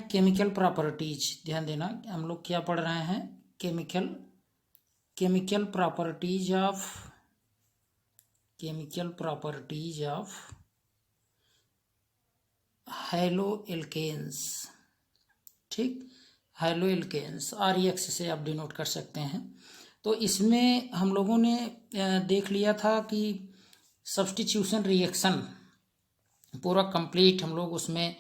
Chemical properties. ध्यान देना, हम लोग क्या पढ़ रहे हैं, chemical properties of haloalkanes. ठीक, हैलो एल्केन्स REX से आप डिनोट कर सकते हैं। तो इसमें हम लोगों ने देख लिया था कि सब्स्टिट्यूशन रिएक्शन पूरा कंप्लीट हम लोग उसमें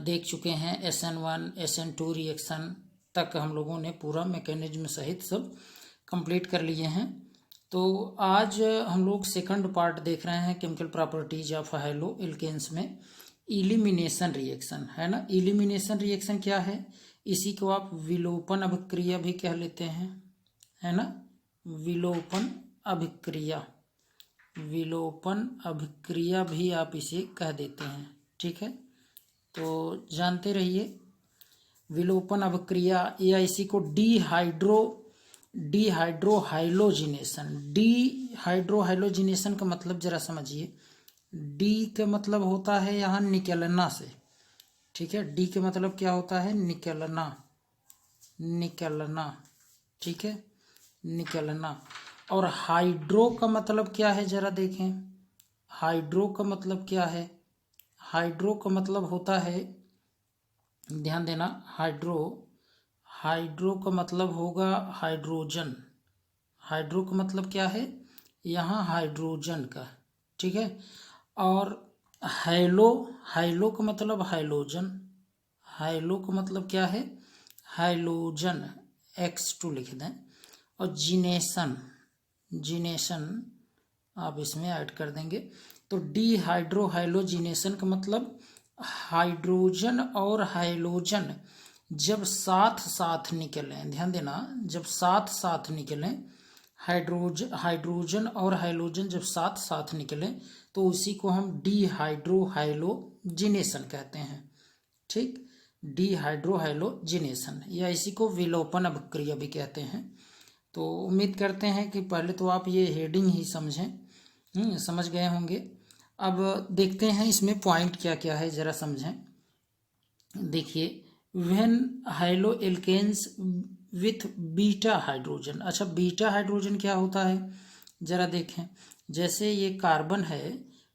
देख चुके हैं। SN1 SN2 रिएक्शन तक हम लोगों ने पूरा मैकेनिज्म सहित सब कंप्लीट कर लिए हैं। तो आज हम लोग सेकंड पार्ट देख रहे हैं chemical properties of haloalkanes में इलिमिनेशन रिएक्शन, है ना। इलिमिनेशन रिएक्शन क्या है, इसी को आप विलोपन अभिक्रिया भी कह लेते हैं, है ना। विलोपन अभिक्रिया भी आप इसे कह देते हैं। ठीक है, तो जानते रहिए विलोपन अभिक्रिया, या इसी को डिहाइड्रोहाइलोजिनेशन का मतलब जरा समझिए। डी का मतलब होता है यहाँ निकलना से। ठीक है, डी का मतलब क्या होता है, निकलना। ठीक है, निकलना। और हाइड्रो का मतलब क्या है, जरा देखें। हाइड्रो का मतलब क्या है, हाइड्रो का मतलब होता है, ध्यान देना, हाइड्रो का मतलब होगा हाइड्रोजन। हाइड्रो का मतलब क्या है, यहाँ हाइड्रोजन का। ठीक है, और हाइलो का मतलब हाइलोजन। हाइलो का मतलब क्या है, हाइलोजन, X2 लिख दें। और जीनेशन आप इसमें ऐड कर देंगे। तो डिहाइड्रोहाइलोजिनेशन का मतलब हाइड्रोजन और हाइलोजन जब साथ साथ निकलें, ध्यान देना, जब साथ साथ निकलें, हाइड्रोजन और हाइलोजन जब साथ साथ निकलें तो उसी को हम डिहाइड्रोहाइलोजिनेशन कहते हैं। ठीक, डिहाइड्रोहाइलोजिनेशन, या इसी को विलोपन अभिक्रिया भी कहते हैं। तो उम्मीद करते हैं कि पहले तो आप ये हेडिंग ही समझ गए होंगे। अब देखते हैं इसमें पॉइंट क्या क्या है, जरा समझें। देखिए, when haloalkanes with beta hydrogen. अच्छा, बीटा हाइड्रोजन क्या होता है, जरा देखें। जैसे ये कार्बन है,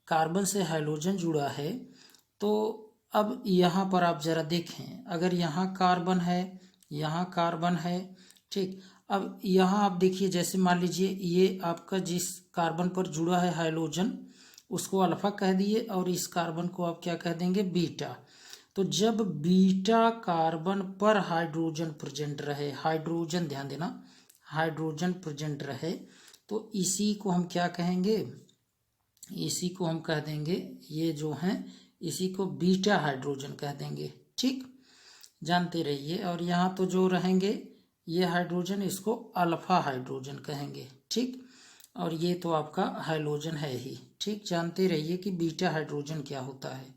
कार्बन से हाइड्रोजन जुड़ा है, तो अब यहाँ पर आप जरा देखें, अगर यहाँ कार्बन है, यहाँ कार्बन है, ठीक। अब यहाँ आप देखिए, जैसे मान लीजिए ये आपका जिस कार्बन पर जुड़ा है हाइड्रोजन, उसको अल्फा कह दिए, और इस कार्बन को आप क्या कह देंगे, बीटा। तो जब बीटा कार्बन पर हाइड्रोजन प्रेजेंट रहे, हाइड्रोजन, ध्यान देना, हाइड्रोजन प्रेजेंट रहे, तो इसी को हम क्या कहेंगे, इसी को हम कह देंगे, ये जो हैं इसी को बीटा हाइड्रोजन कह देंगे। ठीक, जानते रहिए। और यहाँ तो जो रहेंगे ये हाइड्रोजन, इसको अल्फा हाइड्रोजन कहेंगे। ठीक, और ये तो आपका हाइड्रोजन है ही। ठीक, जानते रहिए कि बीटा हाइड्रोजन क्या होता है।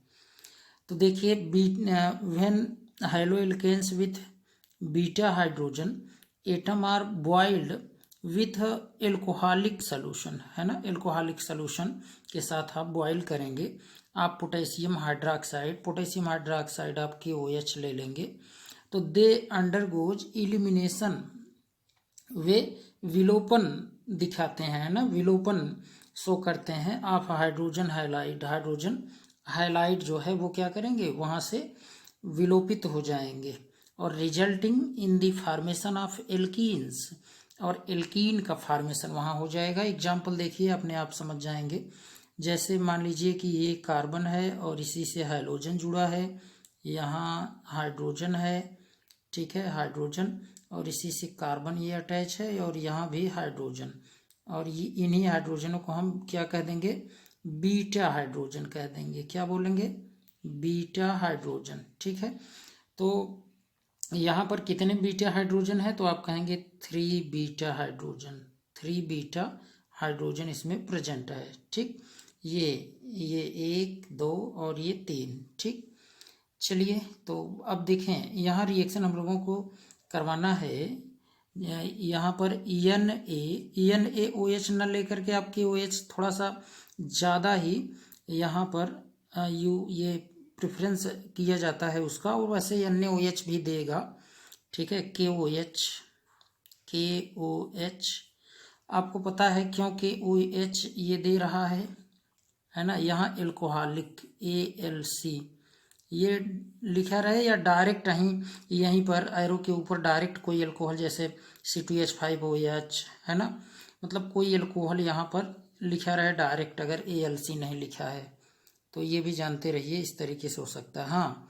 तो देखिए, when haloalkanes with beta hydrogen atom are boiled with alcoholic solution, है ना। एल्कोहलिक सोल्यूशन के साथ आप बॉयल करेंगे, आप पोटेशियम हाइड्रोक्साइड आप KOH ले लेंगे, तो दे अंडरगोज इलिमिनेशन, वे विलोपन दिखाते हैं, है ना, विलोपन शो करते हैं। आप हाइड्रोजन हाइलाइड जो है वो क्या करेंगे, वहाँ से विलोपित हो जाएंगे, और resulting in the formation of alkenes, और एल्कीन का फॉर्मेशन वहाँ हो जाएगा। एग्जाम्पल देखिए, अपने आप समझ जाएंगे। जैसे मान लीजिए कि ये कार्बन है और इसी से हाइड्रोजन जुड़ा है, यहाँ हाइड्रोजन है, ठीक है, हाइड्रोजन, और इसी से कार्बन ये अटैच है, और यहाँ भी हाइड्रोजन, और ये इन्हीं हाइड्रोजनों को हम क्या कह देंगे, बीटा हाइड्रोजन कह देंगे। क्या बोलेंगे, बीटा हाइड्रोजन। ठीक है, तो यहाँ पर कितने बीटा हाइड्रोजन है, तो आप कहेंगे 3 बीटा हाइड्रोजन, 3 बीटा हाइड्रोजन इसमें प्रेजेंट है। ठीक, ये 1 2 और ये 3। ठीक, चलिए, तो अब देखें, यहाँ रिएक्शन हम लोगों को करवाना है। यहाँ पर NaOH न लेकर के आपकी OH थोड़ा सा ज़्यादा ही यहाँ पर ये प्रेफरेंस किया जाता है उसका, और वैसे NaOH भी देगा। ठीक है, KOH आपको पता है क्यों KOH ये दे रहा है ना। यहाँ एल्कोहलिक ALC ये लिखा रहे या डायरेक्ट यहीं पर एरो के ऊपर डायरेक्ट कोई एल्कोहल जैसे C2H5OH है ना, मतलब कोई एल्कोहल यहाँ पर लिखा रहे डायरेक्ट, अगर ALC नहीं लिखा है तो ये भी जानते रहिए, इस तरीके से हो सकता है। हाँ,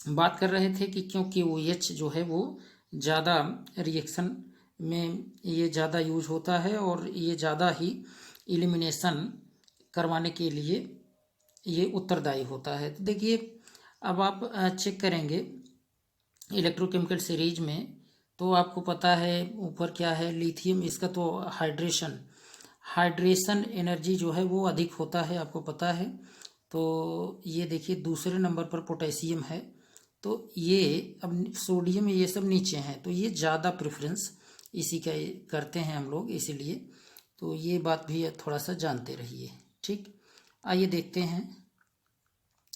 बात कर रहे थे कि क्योंकि OH जो है वो ज़्यादा रिएक्शन में ये ज़्यादा यूज होता है और ये ज़्यादा ही एलिमिनेशन करवाने के लिए ये उत्तरदायी होता है। तो देखिए अब आप चेक करेंगे इलेक्ट्रोकेमिकल सीरीज में, तो आपको पता है ऊपर क्या है, लिथियम, इसका तो हाइड्रेशन एनर्जी जो है वो अधिक होता है, आपको पता है। तो ये देखिए दूसरे नंबर पर पोटेशियम है, तो ये अब सोडियम ये सब नीचे हैं, तो ये ज़्यादा प्रेफरेंस इसी का करते हैं हम लोग, इसीलिए तो ये बात भी थोड़ा सा जानते रहिए। ठीक, आइए देखते हैं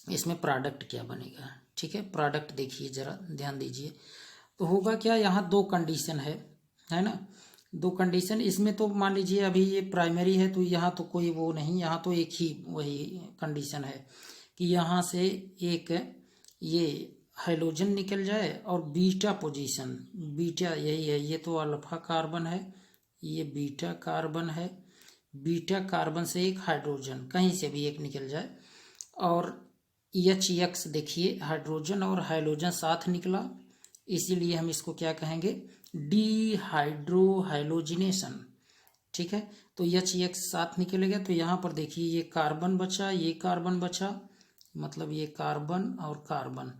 इसमें प्रोडक्ट क्या बनेगा। ठीक है, प्रोडक्ट देखिए ज़रा ध्यान दीजिए। तो होगा क्या, यहाँ दो कंडीशन है ना, दो कंडीशन इसमें। तो मान लीजिए अभी ये प्राइमरी है तो यहाँ तो कोई वो नहीं, यहाँ तो एक ही वही कंडीशन है कि यहाँ से एक ये हाइड्रोजन निकल जाए और बीटा पोजीशन, बीटा यही है, ये तो अल्फा कार्बन है, ये बीटा कार्बन है, बीटा कार्बन से एक हाइड्रोजन कहीं से भी एक निकल जाए, और HX देखिए हाइड्रोजन और हाइड्रोजन साथ निकला, इसीलिए हम इसको क्या कहेंगे, डिहाइड्रोहाइलोजिनेशन। ठीक है, तो HX साथ निकलेगा, तो यहाँ पर देखिए ये कार्बन बचा, ये कार्बन बचा, मतलब ये कार्बन और कार्बन,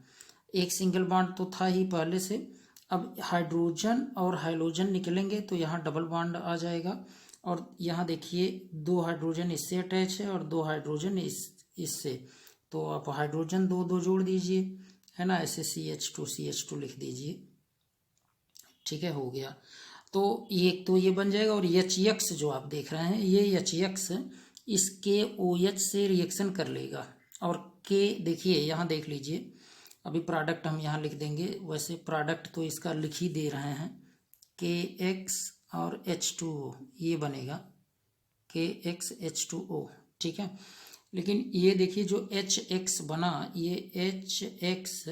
एक सिंगल बॉन्ड तो था ही पहले से। अब हाइड्रोजन और हाइड्रोजन निकलेंगे तो यहाँ डबल बॉन्ड आ जाएगा, और यहाँ देखिए दो हाइड्रोजन इससे अटैच है और दो हाइड्रोजन इससे, तो आप हाइड्रोजन दो दो जोड़ दीजिए, है ना, ऐसे CH2 लिख दीजिए। ठीक है, हो गया। तो ये बन जाएगा, और HX जो आप देख रहे हैं ये HX इस KOH से रिएक्शन कर लेगा, और K देखिए यहाँ देख लीजिए, अभी प्रोडक्ट हम यहाँ लिख देंगे, वैसे प्रोडक्ट तो इसका लिख ही दे रहे हैं, KX और H2O ये बनेगा, KX H2O। ठीक है, लेकिन ये देखिए जो HX बना, ये HX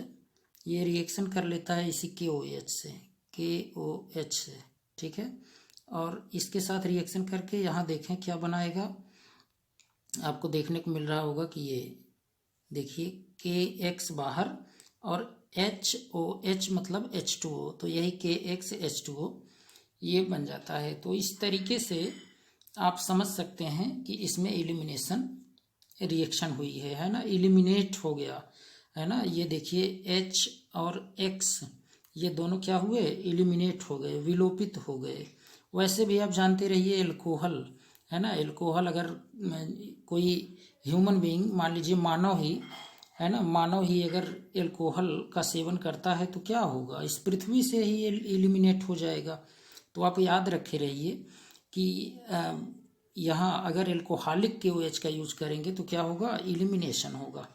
ये रिएक्शन कर लेता है इसी KOH से। ठीक है, और इसके साथ रिएक्शन करके यहाँ देखें क्या बनाएगा, आपको देखने को मिल रहा होगा कि ये देखिए KX बाहर और HOH मतलब H2O, तो यही KX H2O ये बन जाता है। तो इस तरीके से आप समझ सकते हैं कि इसमें एलिमिनेशन रिएक्शन हुई है ना, एलिमिनेट हो गया है ना। ये देखिए H और X ये दोनों क्या हुए, एलिमिनेट हो गए, विलोपित हो गए। वैसे भी आप जानते रहिए एल्कोहल है ना, एल्कोहल अगर कोई ह्यूमन बीइंग मान लीजिए मानव ही है ना, मानव ही अगर एल्कोहल का सेवन करता है तो क्या होगा, इस पृथ्वी से ही एलिमिनेट हो जाएगा। तो आप याद रखे रहिए कि यहाँ अगर एल्कोहलिक KOH का यूज करेंगे तो क्या होगा, एलिमिनेशन होगा।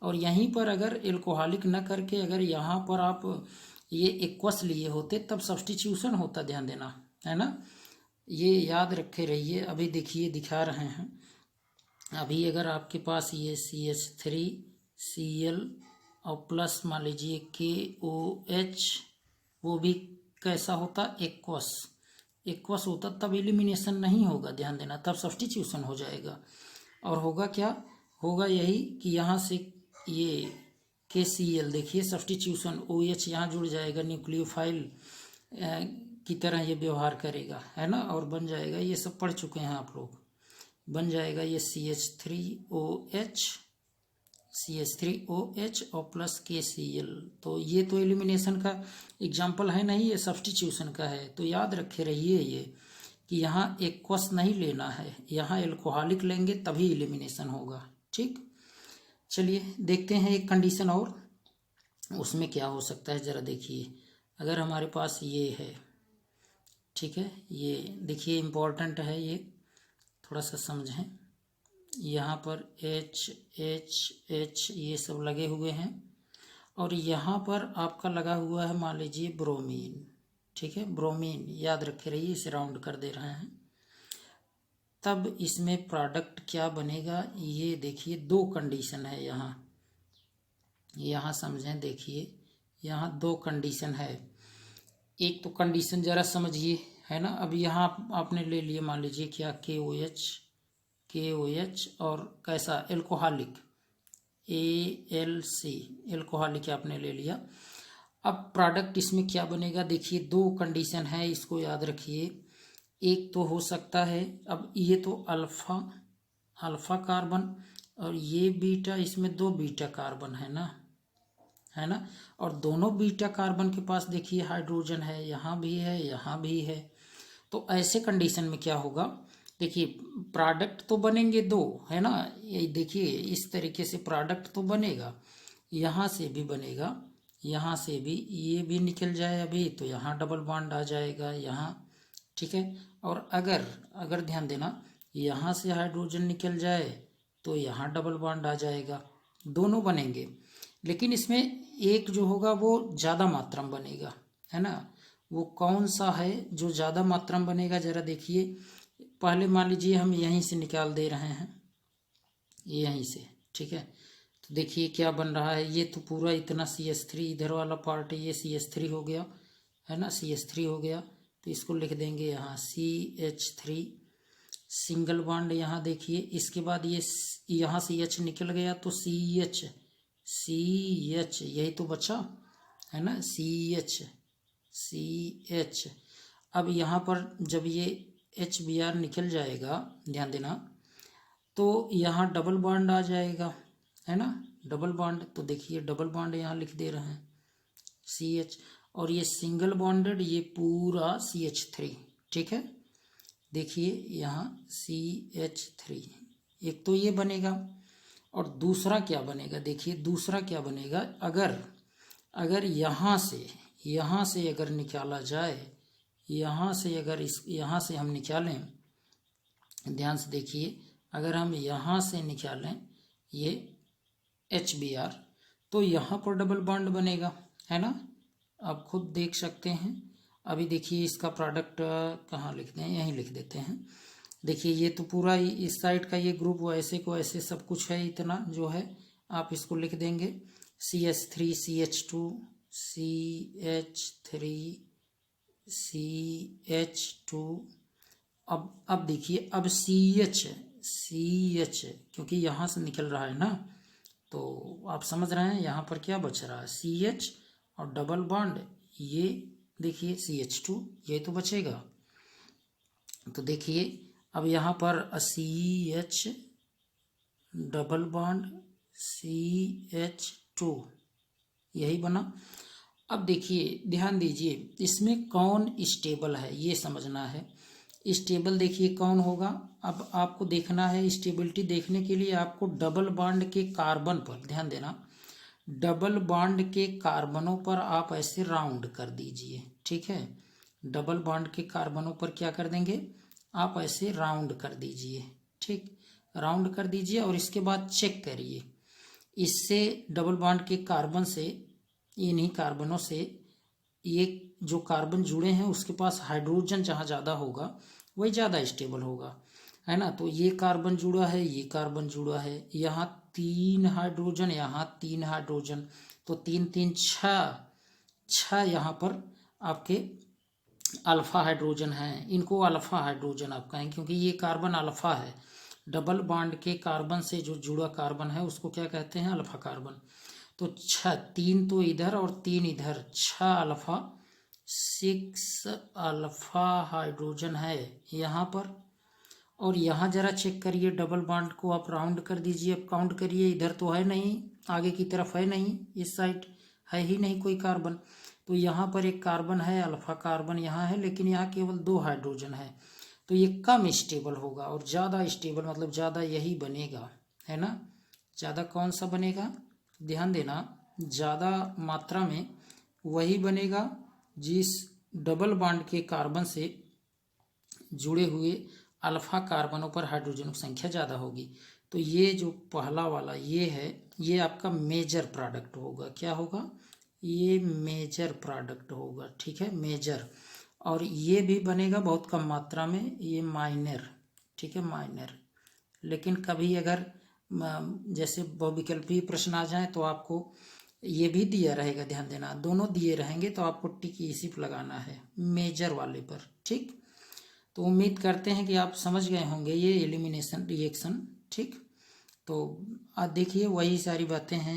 और यहीं पर अगर एल्कोहलिक न करके अगर यहाँ पर आप ये एक्वस लिए होते तब सब्स्टिट्यूशन होता, ध्यान देना है ना, ये याद रखे रहिए। अभी देखिए दिखा रहे हैं, अभी अगर आपके पास ये CH3Cl और प्लस मान लीजिए KOH, वो भी कैसा होता, एक्वस होता, तब एलिमिनेशन नहीं होगा, ध्यान देना, तब सब्स्टिट्यूशन हो जाएगा। और होगा क्या, होगा यही कि यहाँ से ये KCl देखिए सब्स्टिट्यूशन, OH यहाँ जुड़ जाएगा, न्यूक्लियोफाइल की तरह ये व्यवहार करेगा है ना, और बन जाएगा, ये सब पढ़ चुके हैं आप लोग, बन जाएगा ये CH3OH और प्लस KCl। तो ये तो एलिमिनेशन का एग्जाम्पल है नहीं, ये सब्स्टिट्यूशन का है। तो याद रखे रहिए ये कि यहाँ एक्वस नहीं लेना है, यहाँ एल्कोहलिक लेंगे तभी एलिमिनेशन होगा। ठीक, चलिए देखते हैं एक कंडीशन और, उसमें क्या हो सकता है ज़रा देखिए। अगर हमारे पास ये है, ठीक है, ये देखिए इम्पोर्टेंट है, ये थोड़ा सा समझें, यहाँ पर H H H ये सब लगे हुए हैं, और यहाँ पर आपका लगा हुआ है मान लीजिए ब्रोमीन। ठीक है, ब्रोमीन याद रखे रहिए, इसे राउंड कर दे रहे हैं। तब इसमें प्रोडक्ट क्या बनेगा, ये देखिए दो कंडीशन है यहाँ समझें। देखिए यहाँ दो कंडीशन है। एक तो कंडीशन जरा समझिए, है ना। अब यहाँ आपने ले लिए मान लीजिए क्या, KOH और कैसा एल्कोहलिक ALC, एल्कोहलिक आपने ले लिया। अब प्रोडक्ट इसमें क्या बनेगा, देखिए दो कंडीशन है, इसको याद रखिए। एक तो हो सकता है, अब ये तो अल्फा कार्बन और ये बीटा, इसमें दो बीटा कार्बन है ना, और दोनों बीटा कार्बन के पास देखिए हाइड्रोजन है, यहाँ भी है यहाँ भी है। तो ऐसे कंडीशन में क्या होगा, देखिए प्रोडक्ट तो बनेंगे दो, है ना। ये देखिए इस तरीके से प्रोडक्ट तो बनेगा, यहाँ से भी बनेगा, यहाँ से भी, ये भी निकल जाए अभी तो यहाँ डबल बॉन्ड आ जाएगा यहाँ। ठीक है, और अगर ध्यान देना, यहाँ से हाइड्रोजन निकल जाए तो यहाँ डबल बॉन्ड आ जाएगा, दोनों बनेंगे। लेकिन इसमें एक जो होगा वो ज़्यादा मात्रा में बनेगा, है ना। वो कौन सा है जो ज़्यादा मात्रा में बनेगा, ज़रा देखिए। पहले मान लीजिए हम यहीं से निकाल दे रहे हैं, यहीं से। ठीक है, तो देखिए क्या बन रहा है, ये तो पूरा इतना CH3 इधर वाला पार्ट है, ये CH3 हो गया, है ना, CH3 हो गया। तो इसको लिख देंगे यहाँ CH3 सिंगल बॉन्ड। यहाँ देखिए इसके बाद ये यहाँ से H निकल गया तो CH, यही तो बचा, है ना, CH। अब यहाँ पर जब ये HBr निकल जाएगा, ध्यान देना, तो यहाँ डबल बॉन्ड आ जाएगा, है ना, डबल बॉन्ड। तो देखिए डबल बॉन्ड यहाँ लिख दे रहे हैं CH, और ये सिंगल बॉन्डेड ये पूरा CH3। ठीक है, देखिए यहाँ CH3, एक तो ये बनेगा, और दूसरा क्या बनेगा, देखिए दूसरा क्या बनेगा, अगर यहाँ से अगर निकाला जाए, यहाँ से अगर यहाँ से हम निकालें, ध्यान से देखिए, अगर हम यहाँ से निकालें ये HBr तो यहाँ पर डबल बॉन्ड बनेगा, है ना। आप खुद देख सकते हैं। अभी देखिए इसका प्रोडक्ट कहाँ लिखते हैं, यहीं लिख देते हैं। देखिए ये तो पूरा इस साइड का ये ग्रुप वैसे को ऐसे सब कुछ है, इतना जो है आप इसको लिख देंगे CH3 CH2 CH3 CH2। अब देखिए, अब CH क्योंकि यहाँ से निकल रहा है ना, तो आप समझ रहे हैं यहाँ पर क्या बच रहा है, CH और डबल बॉन्ड, ये देखिए CH2, ये तो बचेगा। तो देखिए अब यहाँ पर CH डबल बॉन्ड CH2, यही बना। अब देखिए ध्यान दीजिए, इसमें कौन स्टेबल है ये समझना है। स्टेबल देखिए कौन होगा, अब आपको देखना है। स्टेबिलिटी देखने के लिए आपको डबल बॉन्ड के कार्बन पर ध्यान देना, डबल बॉन्ड के कार्बनों पर आप ऐसे राउंड कर दीजिए। ठीक है, डबल बॉन्ड के कार्बनों पर क्या कर देंगे, आप ऐसे राउंड कर दीजिए। ठीक, राउंड कर दीजिए, और इसके बाद चेक करिए, इससे डबल बॉन्ड के कार्बन से, इन्हीं कार्बनों से ये जो कार्बन जुड़े हैं उसके पास हाइड्रोजन जहाँ ज़्यादा होगा वही ज़्यादा स्टेबल होगा, है ना। तो ये कार्बन जुड़ा है, ये कार्बन जुड़ा है, यहाँ 3 हाइड्रोजन, यहाँ 3 हाइड्रोजन, तो 3 3 6 यहाँ पर आपके अल्फा हाइड्रोजन हैं। इनको अल्फा हाइड्रोजन आप कहें क्योंकि ये कार्बन अल्फा है। डबल बॉन्ड के कार्बन से जो जुड़ा कार्बन है उसको क्या कहते हैं, अल्फा कार्बन। तो 6, 3 तो इधर और 3 इधर, 6 अल्फा 6 अल्फा हाइड्रोजन है यहाँ पर। और यहाँ जरा चेक करिए, डबल बॉन्ड को आप राउंड कर दीजिए। अब काउंट करिए, इधर तो है नहीं, आगे की तरफ है नहीं, इस साइड है ही नहीं कोई कार्बन। तो यहाँ पर एक कार्बन है, अल्फा कार्बन यहाँ है, लेकिन यहाँ केवल 2 हाइड्रोजन है। तो ये कम स्टेबल होगा, और ज़्यादा स्टेबल मतलब ज़्यादा यही बनेगा, है ना। ज़्यादा कौन सा बनेगा, ध्यान देना, ज़्यादा मात्रा में वही बनेगा जिस डबल बॉन्ड के कार्बन से जुड़े हुए अल्फा कार्बनों पर हाइड्रोजन की संख्या ज़्यादा होगी। तो ये जो पहला वाला ये है, ये आपका मेजर प्रोडक्ट होगा। क्या होगा? ये मेजर प्रोडक्ट होगा, ठीक है, मेजर। और ये भी बनेगा बहुत कम मात्रा में, ये माइनर, ठीक है, माइनर। लेकिन कभी अगर जैसे बहुविकल्पीय प्रश्न आ जाए तो आपको ये भी दिया रहेगा, ध्यान देना, दोनों दिए रहेंगे तो आपको टिक इसी पर लगाना है, मेजर वाले पर, ठीक। तो उम्मीद करते हैं कि आप समझ गए होंगे ये एलिमिनेशन रिएक्शन, ठीक। तो आज देखिए वही सारी बातें हैं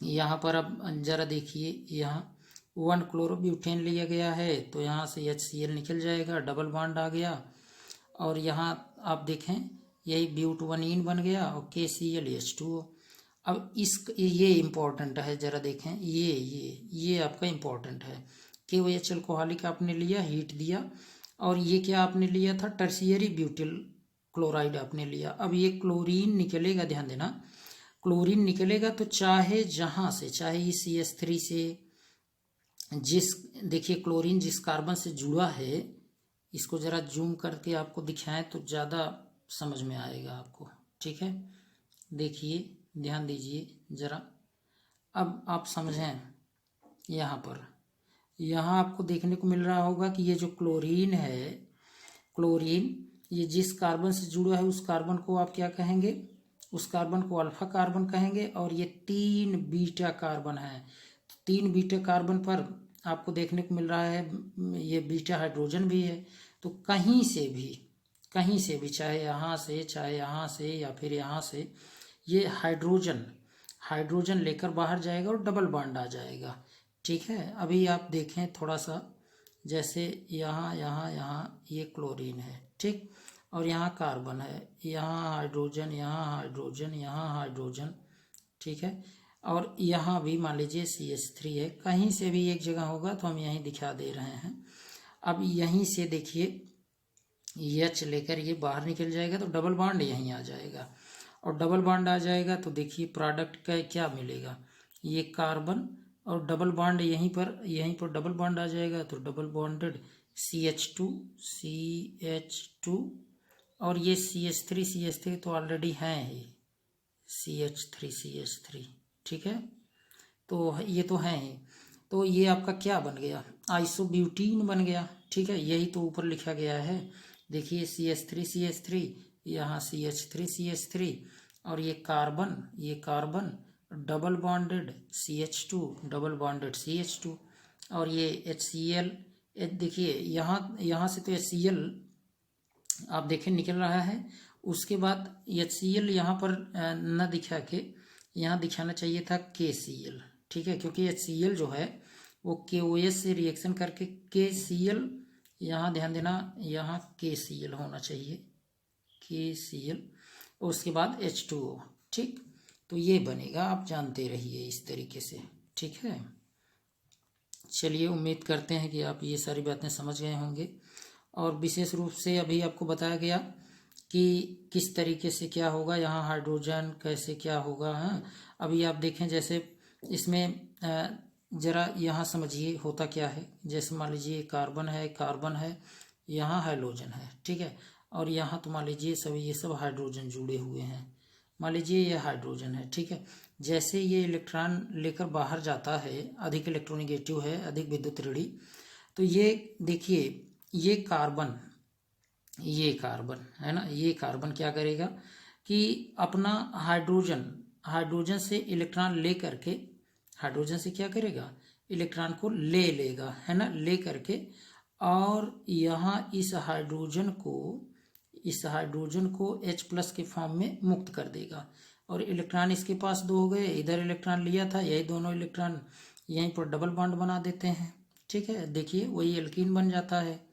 यहाँ पर। अब जरा देखिए, यहाँ 1 क्लोरोब्यूटेन लिया गया है तो यहाँ से HCl निकल जाएगा, डबल बॉन्ड आ गया। और यहाँ आप देखें यही ब्यूटवनीन बन गया और KClH2O। अब ये इम्पोर्टेंट है, जरा देखें, ये आपका इम्पोर्टेंट है। KOH अल्कोहलिक आपने लिया, हीट दिया, और ये क्या आपने लिया था? टर्शियरी ब्यूटिल क्लोराइड आपने लिया। अब ये क्लोरीन निकलेगा, ध्यान देना, क्लोरीन निकलेगा तो चाहे जहाँ से, चाहे CH3 से, देखिए क्लोरीन जिस कार्बन से जुड़ा है, इसको ज़रा जूम करके आपको दिखाएं तो ज़्यादा समझ में आएगा आपको, ठीक है। देखिए, ध्यान दीजिए ज़रा, अब आप समझें। यहाँ पर, यहाँ आपको देखने को मिल रहा होगा कि ये जो क्लोरीन है, क्लोरीन ये जिस कार्बन से जुड़ा है उस कार्बन को आप क्या कहेंगे? उस कार्बन को अल्फा कार्बन कहेंगे। और ये 3 बीटा कार्बन है, 3 बीटा कार्बन पर आपको देखने को मिल रहा है ये बीटा हाइड्रोजन भी है। तो कहीं से भी, चाहे यहाँ से, चाहे यहाँ से, या फिर यहाँ से, ये हाइड्रोजन लेकर बाहर जाएगा और डबल बॉन्ड आ जाएगा, ठीक है। अभी आप देखें थोड़ा सा, जैसे यहाँ ये क्लोरीन है, ठीक, और यहाँ कार्बन है, यहाँ हाइड्रोजन, यहाँ हाइड्रोजन, ठीक है। और यहाँ भी मान लीजिए CH3 है, कहीं से भी एक जगह होगा तो हम यहीं दिखा दे रहे हैं। अब यहीं से देखिए H लेकर ये बाहर निकल जाएगा तो डबल बॉन्ड यहीं आ जाएगा, और डबल बॉन्ड आ जाएगा तो देखिए प्रोडक्ट का क्या मिलेगा? ये कार्बन और डबल बॉन्ड यहीं पर डबल बॉन्ड आ जाएगा तो डबल बॉन्डेड CH2 और ये CH3 तो ऑलरेडी हैं ही, CH3, ठीक है। तो ये तो हैं ही, तो ये आपका क्या बन गया? आइसोब्यूटीन बन गया, ठीक है। यही तो ऊपर लिखा गया है, देखिए CH3 यहाँ CH3 और ये कार्बन डबल बॉन्डेड CH2 और ये HCl। देखिए यहाँ से तो HCl आप देखें निकल रहा है, उसके बाद HCl यहाँ पर न दिखा के यहाँ दिखाना चाहिए था KCl, ठीक है, क्योंकि HCl जो है वो KOH से रिएक्शन करके KCl, यहाँ ध्यान देना, यहाँ KCl होना चाहिए, KCl, और उसके बाद H2O, ठीक। तो ये बनेगा, आप जानते रहिए इस तरीके से, ठीक है। चलिए, उम्मीद करते हैं कि आप ये सारी बातें समझ गए होंगे, और विशेष रूप से अभी आपको बताया गया कि किस तरीके से क्या होगा, यहाँ हाइड्रोजन कैसे क्या होगा। हाँ, अभी आप देखें, जैसे इसमें ज़रा यहाँ समझिए होता क्या है। जैसे मान लीजिए कार्बन है, यहाँ हाइड्रोजन है, ठीक है, और यहाँ तो मान लीजिए ये सब हाइड्रोजन जुड़े हुए हैं। मान लीजिए ये हाइड्रोजन है, ठीक है। जैसे ये इलेक्ट्रॉन लेकर बाहर जाता है, अधिक इलेक्ट्रोनेगेटिव है, अधिक विद्युत ऋणी, तो ये देखिए ये कार्बन है ना, ये कार्बन क्या करेगा कि अपना हाइड्रोजन से इलेक्ट्रॉन ले करके, हाइड्रोजन से क्या करेगा? इलेक्ट्रॉन को ले लेगा, है ना, ले करके, और यहाँ इस हाइड्रोजन को H+ के फॉर्म में मुक्त कर देगा। और इलेक्ट्रॉन इसके पास 2 हो गए, इधर इलेक्ट्रॉन लिया था, यही दोनों इलेक्ट्रॉन यहीं पर डबल बॉन्ड बना देते हैं, ठीक है। देखिए वही एल्कीन बन जाता है।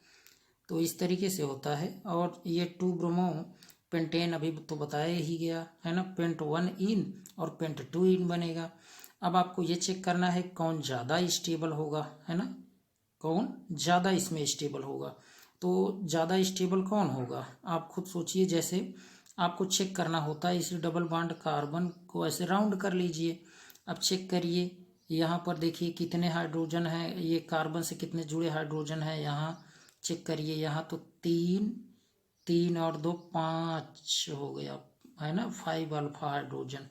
तो इस तरीके से होता है। और ये 2 ब्रोमो पेंटेन अभी तो बताया ही गया है ना, पेंट 1 इन और पेंट 2 इन बनेगा। अब आपको ये चेक करना है कौन ज़्यादा स्टेबल होगा, है ना, कौन ज़्यादा इसमें स्टेबल होगा। तो ज़्यादा स्टेबल कौन होगा, आप खुद सोचिए। जैसे आपको चेक करना होता है, इसी डबल बॉन्ड कार्बन को ऐसे राउंड कर लीजिए। अब चेक करिए, यहाँ पर देखिए कितने हाइड्रोजन हैं, ये कार्बन से कितने जुड़े हाइड्रोजन हैं, यहाँ चेक करिए, यहाँ तो 3 और 2 5 हो गया, है ना 5 अल्फा हाइड्रोजन।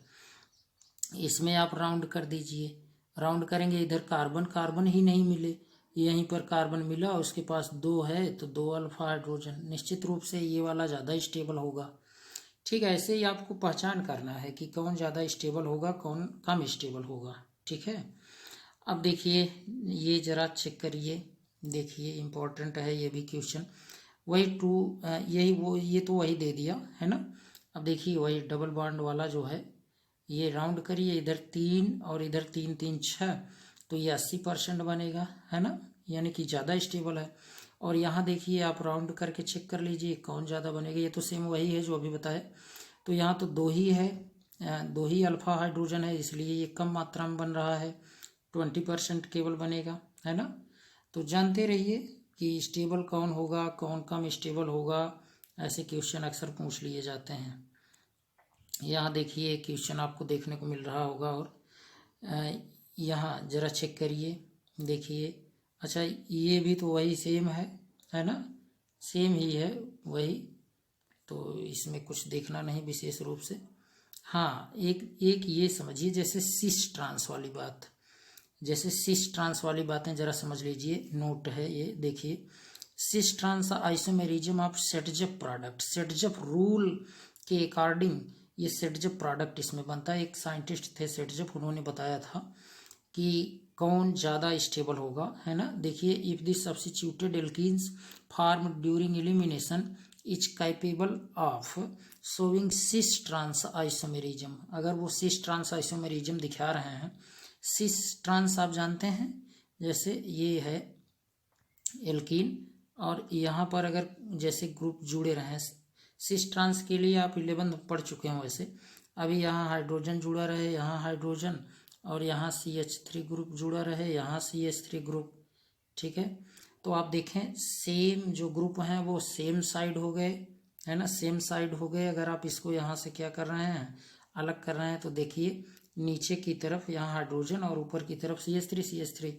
इसमें आप राउंड कर दीजिए, राउंड करेंगे इधर कार्बन ही नहीं मिले, यहीं पर कार्बन मिला, उसके पास 2 है तो 2 अल्फा हाइड्रोजन। निश्चित रूप से ये वाला ज़्यादा स्टेबल होगा। ठीक है, ऐसे ही आपको पहचान करना है कि कौन ज़्यादा स्टेबल होगा, कौन कम स्टेबल होगा। ठीक है, अब देखिए ये ज़रा चेक करिए, देखिए इम्पोर्टेंट है ये भी क्वेश्चन। वही यही वो ये तो वही दे दिया है ना। अब देखिए वही डबल बॉन्ड वाला जो है, ये राउंड करिए, इधर 3 और इधर 3 3 6, तो ये 80% बनेगा, है ना, यानी कि ज़्यादा स्टेबल है। और यहाँ देखिए आप राउंड करके चेक कर लीजिए कौन ज़्यादा बनेगा, ये तो सेम वही है जो अभी बताए। तो यहाँ तो 2 ही है, 2 ही अल्फा हाइड्रोजन है, इसलिए ये कम मात्रा में बन रहा है, 20% केवल बनेगा, है ना। तो जानते रहिए कि स्टेबल कौन होगा, कौन कम स्टेबल होगा, ऐसे क्वेश्चन अक्सर पूछ लिए जाते हैं। यहाँ देखिए क्वेश्चन आपको देखने को मिल रहा होगा, और यहाँ ज़रा चेक करिए, देखिए अच्छा ये भी तो वही सेम है ना, सेम ही है वही, तो इसमें कुछ देखना नहीं विशेष रूप से। हाँ, एक ये समझिए, जैसे सिस ट्रांस वाली बात, जैसे सिस ट्रांस वाली बातें ज़रा समझ लीजिए, नोट है ये, देखिए cis trans isomerism of Saytzeff product, Saytzeff rule के अकॉर्डिंग ये सेटजप प्रोडक्ट इसमें बनता है। एक साइंटिस्ट थे सेटजप, उन्होंने बताया था कि कौन ज़्यादा स्टेबल होगा, है ना। देखिए if the substituted alkenes form during elimination is capable of showing cis trans isomerism, अगर वो सिस ट्रांस आइसोमेरिज्म दिखा रहे हैं, सिस ट्रांस आप जानते हैं, जैसे ये है एल्कीन, और यहाँ पर अगर जैसे ग्रुप जुड़े रहे, सिस ट्रांस के लिए आप 11 पढ़ चुके हैं वैसे। अभी यहाँ हाइड्रोजन जुड़ा रहे, यहाँ हाइड्रोजन, और यहाँ CH3 ग्रुप जुड़ा रहे, यहाँ CH3 ग्रुप। ठीक है, तो आप देखें सेम जो ग्रुप हैं वो सेम साइड हो गए, है ना, सेम साइड हो गए। अगर आप इसको यहाँ से क्या कर रहे हैं, अलग कर रहे हैं, तो देखिए नीचे की तरफ यहाँ हाइड्रोजन और ऊपर की तरफ CH3,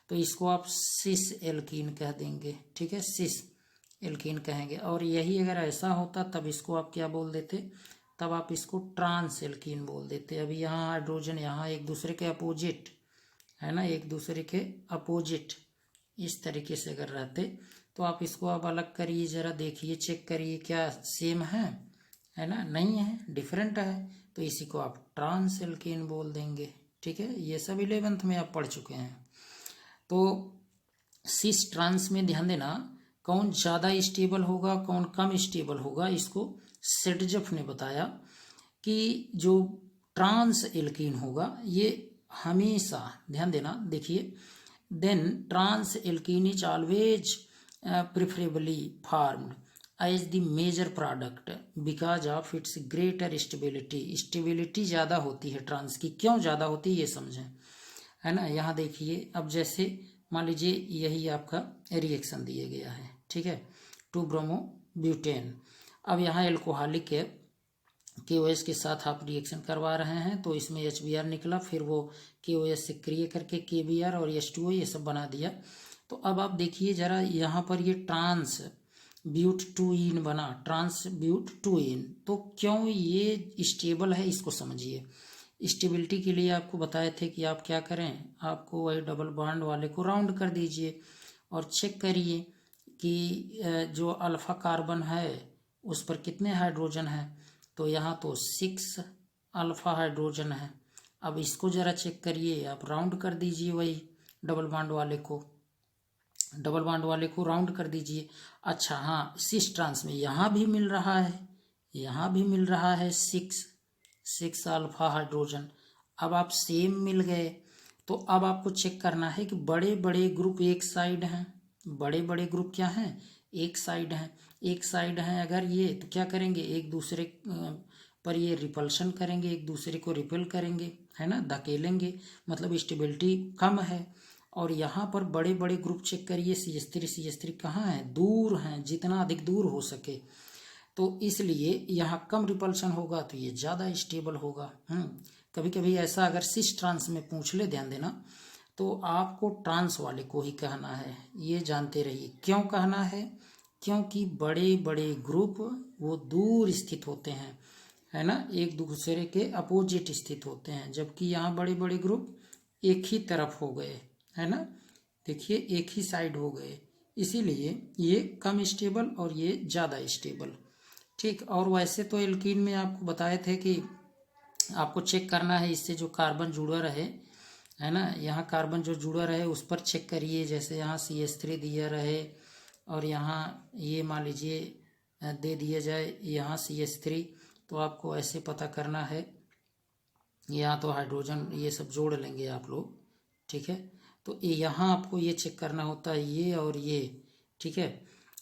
तो इसको आप सिस एल्कीन कह देंगे। ठीक है, सिस एल्कीन कहेंगे। और यही अगर ऐसा होता तब इसको आप क्या बोल देते, तब आप इसको ट्रांस एल्कीन बोल देते। अभी यहाँ हाइड्रोजन यहाँ एक दूसरे के अपोजिट, है ना, एक दूसरे के अपोजिट इस तरीके से अगर रहते, तो आप इसको अब अलग करिए, ज़रा देखिए, चेक करिए क्या सेम है ना, नहीं है, डिफरेंट है, तो इसी को आप ट्रांस एल्कीन बोल देंगे। ठीक है, ये सब 11th में आप पढ़ चुके हैं। तो सिस ट्रांस में ध्यान देना, कौन ज़्यादा स्टेबल होगा, कौन कम स्टेबल होगा, इसको सेटजफ ने बताया कि जो ट्रांस एल्कीन होगा ये हमेशा, ध्यान देना, देखिए then trans alkene is always preferably formed as the major product because of its greater stability, stability ज़्यादा होती है ट्रांस की। क्यों ज़्यादा होती है ये समझें, है ना। यहाँ देखिए अब जैसे मान लीजिए यही आपका रिएक्शन दिया गया है, ठीक है, 2 ब्रोमो ब्यूटेन। अब यहाँ एल्कोहलिक है, KOH के साथ आप रिएक्शन करवा रहे हैं, तो इसमें HBr निकला, फिर वो KOH से क्रिया करके KBr और H2O ये सब बना दिया। तो अब आप देखिए ज़रा यहाँ पर ये ट्रांस ब्यूट 2इन बना, ट्रांस ब्यूट 2इन, तो क्यों ये स्टेबल है इसको समझिए। स्टेबिलिटी के लिए आपको बताए थे कि आप क्या करें, आपको वही डबल बॉन्ड वाले को राउंड कर दीजिए और चेक करिए कि जो अल्फा कार्बन है उस पर कितने हाइड्रोजन है, तो यहाँ तो 6 अल्फा हाइड्रोजन है। अब इसको ज़रा चेक करिए, आप राउंड कर दीजिए, वही डबल बॉन्ड वाले को राउंड कर दीजिए। अच्छा हाँ, सिस ट्रांस में यहाँ भी मिल रहा है, यहाँ भी मिल रहा है 6 अल्फा हाइड्रोजन। अब आप सेम मिल गए, तो अब आपको चेक करना है कि बड़े बड़े ग्रुप एक साइड हैं, बड़े बड़े ग्रुप क्या हैं, एक साइड हैं, एक साइड हैं अगर ये, तो क्या करेंगे, एक दूसरे पर ये रिपल्शन करेंगे, एक दूसरे को रिपेल करेंगे, है ना, धकेलेंगे, मतलब स्टेबिलिटी कम है। और यहाँ पर बड़े बड़े ग्रुप चेक करिए, CH3 कहाँ है, दूर हैं, जितना अधिक दूर हो सके, तो इसलिए यहाँ कम रिपल्शन होगा, तो ये ज़्यादा स्टेबल होगा। कभी कभी ऐसा अगर सिस ट्रांस में पूछ ले, ध्यान देना, तो आपको ट्रांस वाले को ही कहना है, ये जानते रहिए। क्यों कहना है, क्योंकि बड़े बड़े ग्रुप वो दूर स्थित होते हैं, है ना, एक दूसरे के अपोजिट स्थित होते हैं, जबकि यहाँ बड़े बड़े ग्रुप एक ही तरफ हो गए, है ना, देखिए एक ही साइड हो गए, इसीलिए ये कम स्टेबल और ये ज़्यादा स्टेबल। ठीक, और वैसे तो एल्कीन में आपको बताए थे कि आपको चेक करना है इससे जो कार्बन जुड़ा रहे, है ना, यहाँ कार्बन जो जुड़ा रहे उस पर चेक करिए, जैसे यहाँ CH3 दिया रहे और यहाँ ये मान लीजिए दे दिया जाए यहाँ CH3, तो आपको ऐसे पता करना है, यहाँ तो हाइड्रोजन ये सब जोड़ लेंगे आप लोग, ठीक है, तो यहाँ आपको ये चेक करना होता है ये और ये, ठीक है।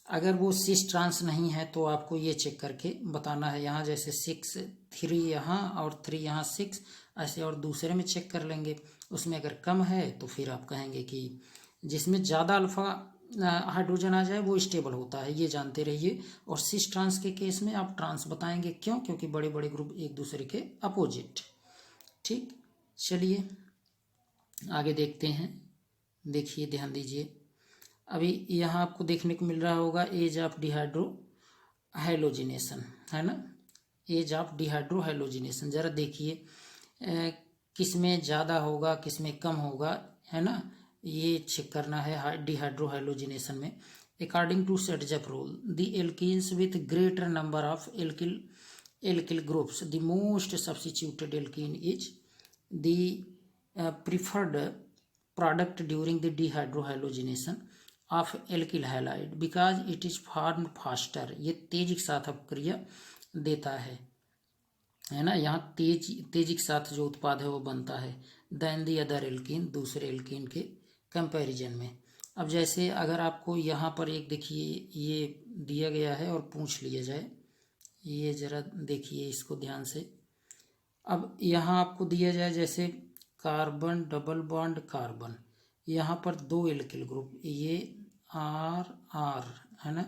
अगर वो सिस ट्रांस नहीं है तो आपको ये चेक करके बताना है, यहाँ जैसे 6 3 यहाँ और 3 यहाँ 6 ऐसे, और दूसरे में चेक कर लेंगे, उसमें अगर कम है तो फिर आप कहेंगे कि जिसमें ज़्यादा अल्फा हाइड्रोजन आ जाए वो स्टेबल होता है, ये जानते रहिए। और सिस ट्रांस के केस में आप ट्रांस बताएंगे, क्यों, क्योंकि बड़े बड़े ग्रुप एक दूसरे के अपोजिट। ठीक, चलिए आगे देखते हैं। देखिए ध्यान दीजिए, अभी यहाँ आपको देखने को मिल रहा होगा एज ऑफ डिहाइड्रो हाइलोजिनेशन, है ना, एज ऑफ डिहाइड्रो हाइलोजिनेशन। ज़रा देखिए किस में ज़्यादा होगा किस में कम होगा, है ना, ये चेक करना है डिहाइड्रो हाइलोजिनेशन में। According to Saytzeff rule, the alkenes with greater number of alkyl groups, the most substituted alkene is the preferred product during the dehydrohalogenation of alkyl halide because it is formed faster, ये तेजी के साथ अपक्रिया देता है ना, यहाँ तेजी के साथ जो उत्पाद है वो बनता है देन दी अदर एल्कीन, दूसरे एल्कीन के कंपैरिजन में। अब जैसे अगर आपको यहाँ पर एक देखिए ये दिया गया है और पूछ लिया जाए, ये जरा देखिए इसको ध्यान से। अब यहाँ आपको दिया जाए जैसे कार्बन डबल बॉन्ड कार्बन, यहाँ पर 2 एल्किल ग्रुप, ये R है ना,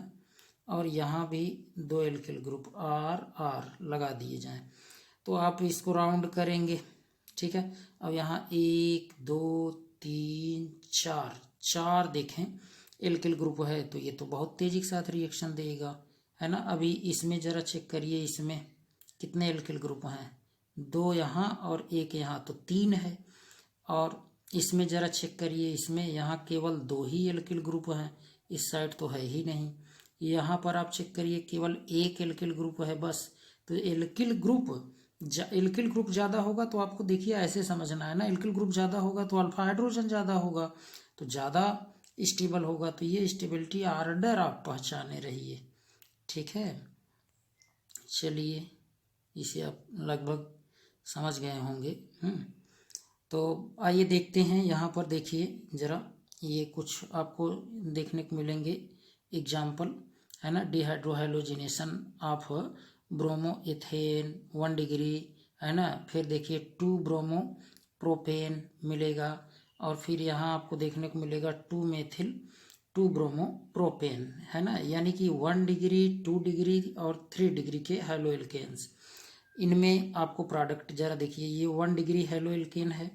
और यहाँ भी 2 एल्किल ग्रुप R लगा दिए जाएं, तो आप इसको राउंड करेंगे, ठीक है। अब यहाँ 1 2 3 4 देखें एल्किल ग्रुप है, तो ये तो बहुत तेजी के साथ रिएक्शन देगा, है ना। अभी इसमें ज़रा चेक करिए, इसमें कितने एल्किल ग्रुप हैं, 2 यहाँ और 1 यहाँ, तो 3 है। और इसमें ज़रा चेक करिए, इसमें यहाँ केवल 2 ही एल्किल ग्रुप हैं, इस साइड तो है ही नहीं। यहाँ पर आप चेक करिए केवल 1 एल्किल ग्रुप है बस। तो एल्किल ग्रुप ज़्यादा होगा तो आपको देखिए ऐसे समझना है ना, एल्किल ग्रुप ज़्यादा होगा तो अल्फा हाइड्रोजन ज़्यादा होगा तो ज़्यादा स्टेबल होगा, तो ये स्टेबिलिटी ऑर्डर आप पहचाने रहिए, ठीक है। चलिए इसे आप लगभग समझ गए होंगे। तो आइए देखते हैं, यहाँ पर देखिए ज़रा, ये कुछ आपको देखने को मिलेंगे एग्जाम्पल, है ना। डिहाइड्रोहाइलोजिनेशन ऑफ ब्रोमो इथेन 1 डिग्री, है ना, फिर देखिए 2 ब्रोमो प्रोपेन मिलेगा, और फिर यहाँ आपको देखने को मिलेगा 2 मेथिल 2 ब्रोमो प्रोपेन, है ना, यानी कि 1 डिग्री 2 डिग्री और 3 डिग्री के हैलो एल्केन्स। इनमें आपको प्रोडक्ट ज़रा देखिए, ये 1 डिग्री हैलो एल्केन है,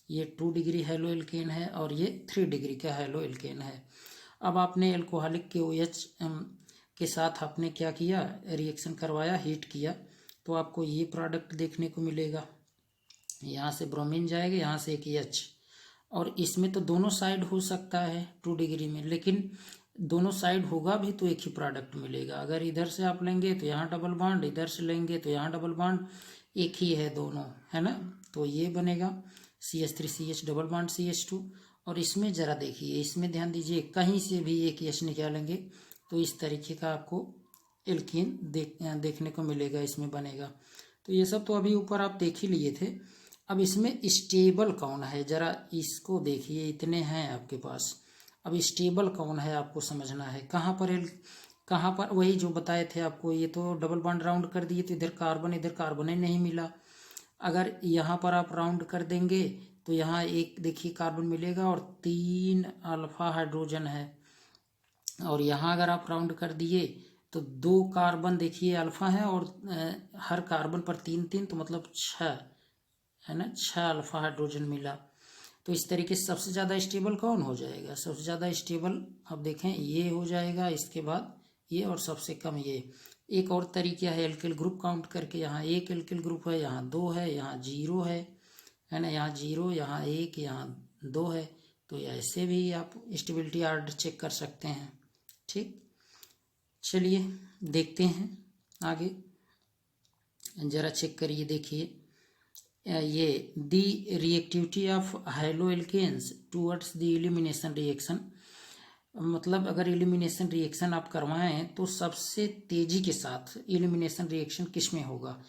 ये 2 डिग्री हैलो एल्केन है, और ये 3 डिग्री का हैलो एल्केन है। अब आपने एल्कोहलिक के OH के साथ आपने क्या किया, रिएक्शन करवाया, हीट किया, तो आपको ये प्रोडक्ट देखने को मिलेगा। यहाँ से ब्रोमीन जाएगा, यहाँ से एक H, और इसमें तो दोनों साइड हो सकता है 2 डिग्री में, लेकिन दोनों साइड होगा भी तो एक ही प्रोडक्ट मिलेगा। अगर इधर से आप लेंगे तो यहाँ डबल बॉन्ड, इधर से लेंगे तो यहाँ डबल बॉन्ड, एक ही है दोनों, है ना, तो ये बनेगा CH3CH डबल बॉन्ड CH2। और इसमें ज़रा देखिए, इसमें ध्यान दीजिए, कहीं से भी एक H निकालेंगे तो इस तरीके का आपको एल्कीन देखने को मिलेगा, इसमें बनेगा। तो ये सब तो अभी ऊपर आप देख ही लिए थे। अब इसमें स्टेबल कौन है, ज़रा इसको देखिए, इतने हैं आपके पास, अब स्टेबल कौन है आपको समझना है। कहाँ पर वही जो बताए थे आपको, ये तो डबल बॉन्ड राउंड कर दिए तो इधर कार्बन ही नहीं मिला। अगर यहाँ पर आप राउंड कर देंगे तो यहाँ एक देखिए कार्बन मिलेगा और 3 अल्फा हाइड्रोजन है, और यहाँ अगर आप राउंड कर दिए तो 2 कार्बन देखिए अल्फा है, और हर कार्बन पर 3 तो मतलब 6, है ना, 6 अल्फा हाइड्रोजन मिला। तो इस तरीके से सबसे ज़्यादा स्टेबल कौन हो जाएगा, सबसे ज़्यादा स्टेबल अब देखें ये हो जाएगा, इसके बाद ये, और सबसे कम ये। एक और तरीका है एल्किल ग्रुप काउंट करके, यहाँ एक एल्किल ग्रुप है, यहाँ 2 है, यहाँ 0 है ना, यहाँ 0, यहाँ 1, यहाँ 2 है। तो ऐसे भी आप स्टेबिलिटी ऑर्डर चेक कर सकते हैं। ठीक, चलिए देखते हैं आगे, जरा चेक करिए। देखिए ये the reactivity of haloalkanes towards the elimination reaction, मतलब अगर एलिमिनेशन रिएक्शन आप करवाएं तो सबसे तेजी के साथ एलिमिनेशन रिएक्शन किस में होगा?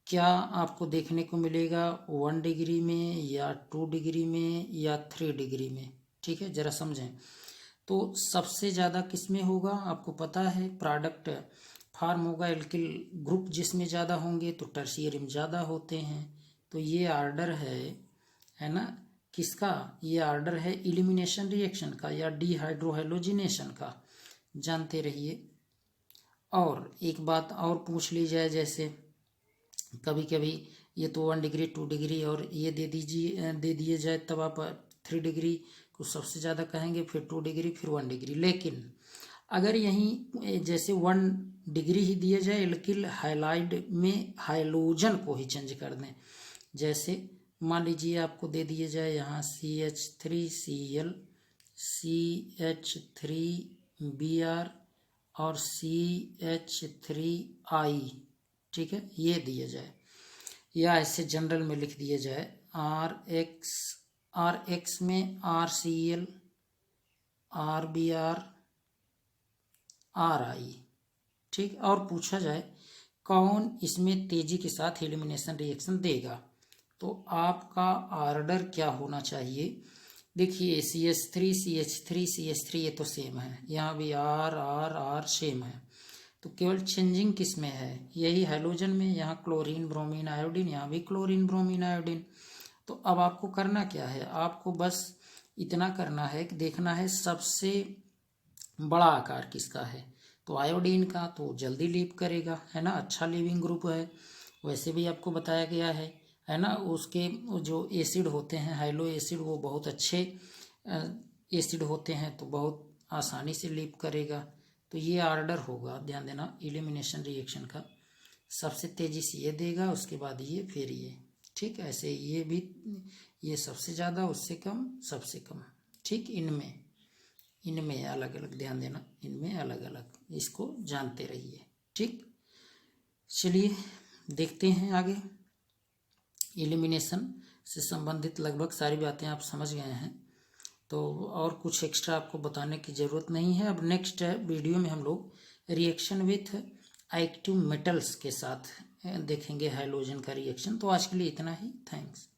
क्या आपको देखने को मिलेगा 1 डिग्री में या 2 डिग्री में या 3 डिग्री में? ठीक है, जरा समझें। तो सबसे ज़्यादा किस में होगा? आपको पता है प्रोडक्ट फार्म होगा एल्किल ग्रुप जिसमें ज़्यादा होंगे तो टर्शियरी में ज़्यादा होते हैं। तो ये ऑर्डर है ना किसका? ये ऑर्डर है एलिमिनेशन रिएक्शन का या डिहाइड्रोहाइलोजिनेशन का, जानते रहिए। और एक बात और पूछ ली जाए, जैसे कभी कभी ये तो 1 डिग्री 2 डिग्री और ये दे दिए जाए, तब आप 3 डिग्री को सबसे ज़्यादा कहेंगे, फिर 2 डिग्री, फिर 1 डिग्री। लेकिन अगर यहीं जैसे 1 डिग्री ही दिया जाए, एल्किल हाइलाइड में हाइलोजन को ही चेंज कर दें। जैसे मान लीजिए आपको दे दिए जाए यहाँ CH3Cl, CH3Br और CH3I, ठीक है, ये दिया जाए, या ऐसे जनरल में लिख दिया जाए RX में RCl, RBr, RI। ठीक, और पूछा जाए कौन इसमें तेजी के साथ एलिमिनेशन रिएक्शन देगा, तो आपका ऑर्डर क्या होना चाहिए? देखिए CH3 CH3 CH3 ये तो सेम है, यहाँ भी R सेम है, तो केवल चेंजिंग किस में है? यही हाइलोजन में, यहाँ क्लोरीन ब्रोमीन आयोडीन, यहाँ भी क्लोरीन ब्रोमीन आयोडीन। तो अब आपको करना क्या है? आपको बस इतना करना है कि देखना है सबसे बड़ा आकार किसका है। तो आयोडीन का तो जल्दी लीव करेगा, है ना, अच्छा लीविंग ग्रुप है। वैसे भी आपको बताया गया है ना, उसके जो एसिड होते हैं हाइलो एसिड, वो बहुत अच्छे एसिड होते हैं, तो बहुत आसानी से लीव करेगा। तो ये ऑर्डर होगा, ध्यान देना, एलिमिनेशन रिएक्शन का सबसे तेजी से ये देगा, उसके बाद ये, फिर ये। ठीक, ऐसे ये भी, ये सबसे ज़्यादा, उससे कम, सबसे कम। ठीक, इनमें अलग अलग, ध्यान देना, इनमें अलग अलग, इसको जानते रहिए। ठीक, चलिए देखते हैं आगे। एलिमिनेशन से संबंधित लगभग सारी बातें आप समझ गए हैं, तो और कुछ एक्स्ट्रा आपको बताने की ज़रूरत नहीं है। अब नेक्स्ट वीडियो में हम लोग रिएक्शन विथ एक्टिव मेटल्स के साथ देखेंगे हाइलोजन का रिएक्शन। तो आज के लिए इतना ही, थैंक्स।